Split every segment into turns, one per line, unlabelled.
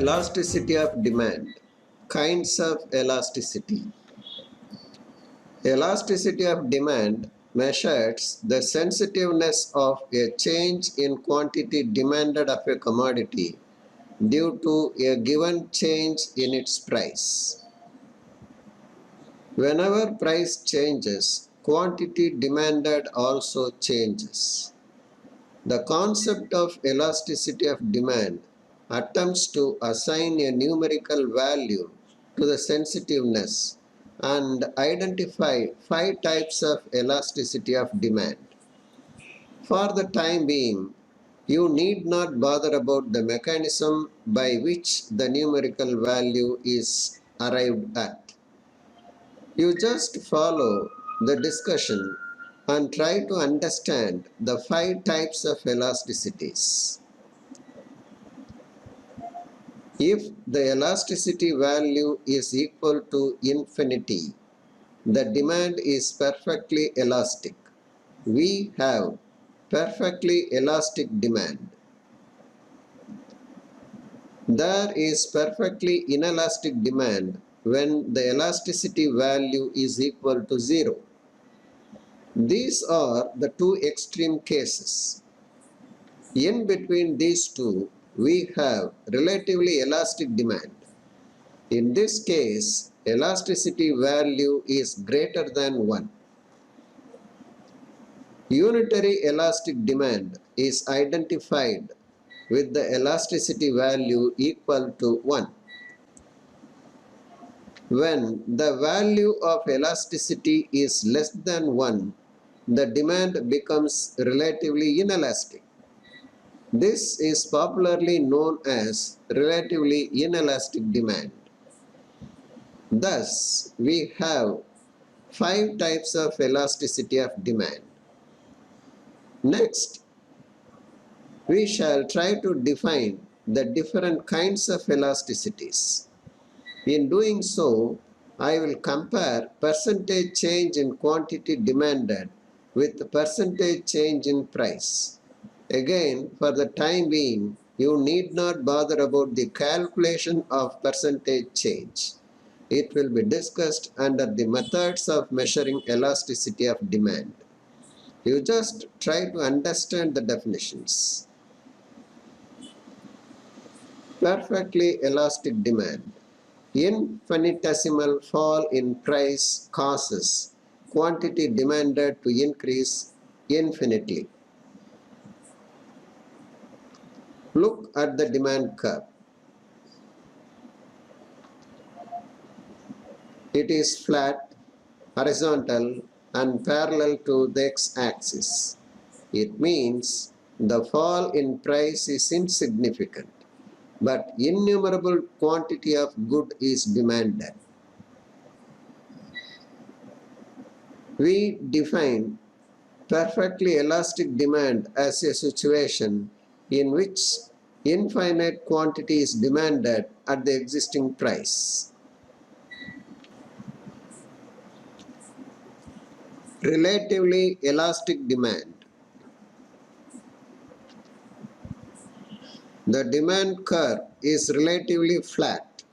Elasticity of demand. Kinds of elasticity. Elasticity of demand measures the sensitiveness of a change in quantity demanded of a commodity due to a given change in its price. Whenever price changes, quantity demanded also changes. The concept of elasticity of demand attempts to assign a numerical value to the sensitiveness and identify 5 types of elasticity of demand. For the time being, you need not bother about the mechanism by which the numerical value is arrived at. You just follow the discussion and try to understand the 5 types of elasticities. If the elasticity value is equal to infinity, the demand is perfectly elastic. We have perfectly elastic demand. There is perfectly inelastic demand when the elasticity value is equal to 0. These are the 2 extreme cases. In between these two, we have relatively elastic demand. In this case, elasticity value is greater than 1. Unitary elastic demand is identified with the elasticity value equal to 1. When the value of elasticity is less than 1, the demand becomes relatively inelastic. This is popularly known as relatively inelastic demand. Thus, we have 5 types of elasticity of demand. Next, we shall try to define the different kinds of elasticities. In doing so, I will compare percentage change in quantity demanded with percentage change in price. Again, for the time being, you need not bother about the calculation of percentage change. It will be discussed under the methods of measuring elasticity of demand. You just try to understand the definitions. Perfectly elastic demand. Infinitesimal fall in price causes quantity demanded to increase infinitely. Look at the demand curve. It is flat, horizontal, and parallel to the x-axis. It means the fall in price is insignificant, but innumerable quantity of good is demanded. We define perfectly elastic demand as a situation in which infinite quantity is demanded at the existing price. Relatively elastic demand. The demand curve is relatively flat.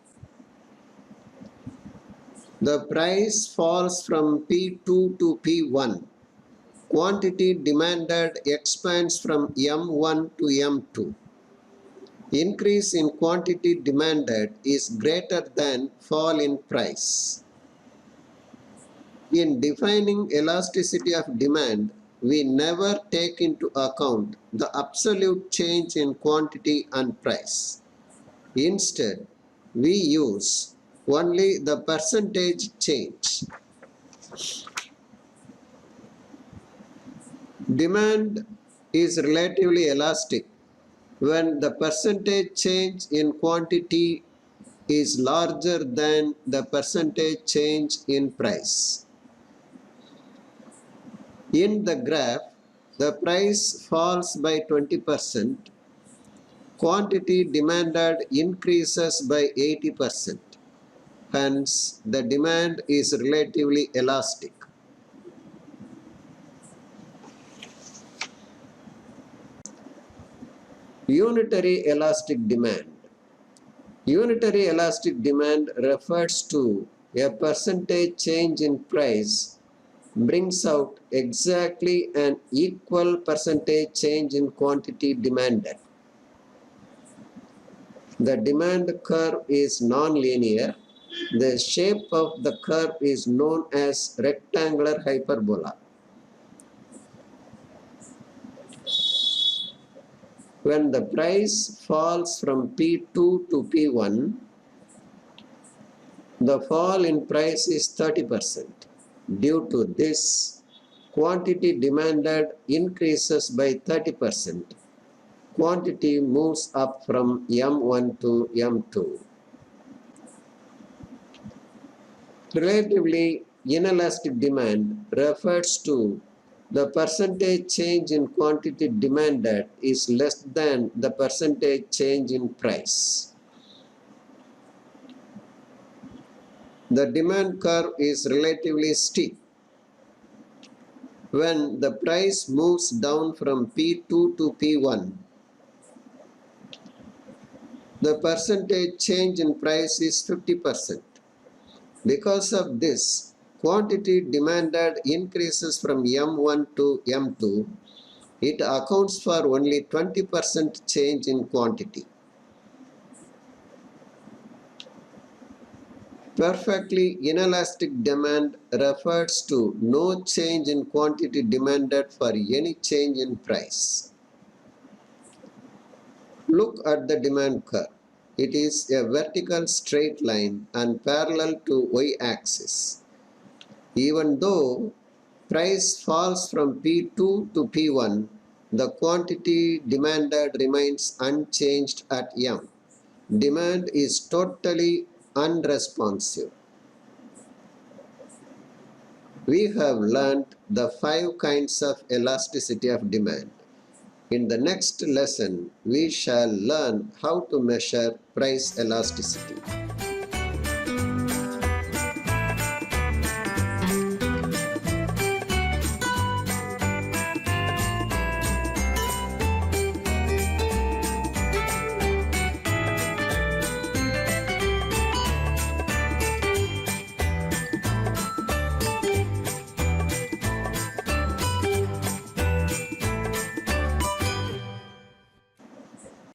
The price falls from P2 to P1. Quantity demanded expands from M1 to M2. Increase in quantity demanded is greater than fall in price. In defining elasticity of demand, we never take into account the absolute change in quantity and price. Instead, we use only the percentage change. Demand is relatively elastic when the percentage change in quantity is larger than the percentage change in price. In the graph, the price falls by 20%, quantity demanded increases by 80%. Hence, the demand is relatively elastic. Unitary elastic demand. Unitary elastic demand refers to a percentage change in price brings out exactly an equal percentage change in quantity demanded. The demand curve is non-linear. The shape of the curve is known as rectangular hyperbola. When the price falls from P2 to P1, the fall in price is 30%. Due to this, quantity demanded increases by 30%. Quantity moves up from M1 to M2. Relatively inelastic demand refers to the percentage change in quantity demanded is less than the percentage change in price. The demand curve is relatively steep. When the price moves down from P2 to P1, the percentage change in price is 50%. Because of this, quantity demanded increases from M1 to M2. It accounts for only 20% change in quantity. Perfectly inelastic demand refers to no change in quantity demanded for any change in price. Look at the demand curve. It is a vertical straight line and parallel to y-axis. Even though price falls from P2 to P1, the quantity demanded remains unchanged at M. Demand is totally unresponsive. We have learned the 5 kinds of elasticity of demand. In the next lesson, we shall learn how to measure price elasticity.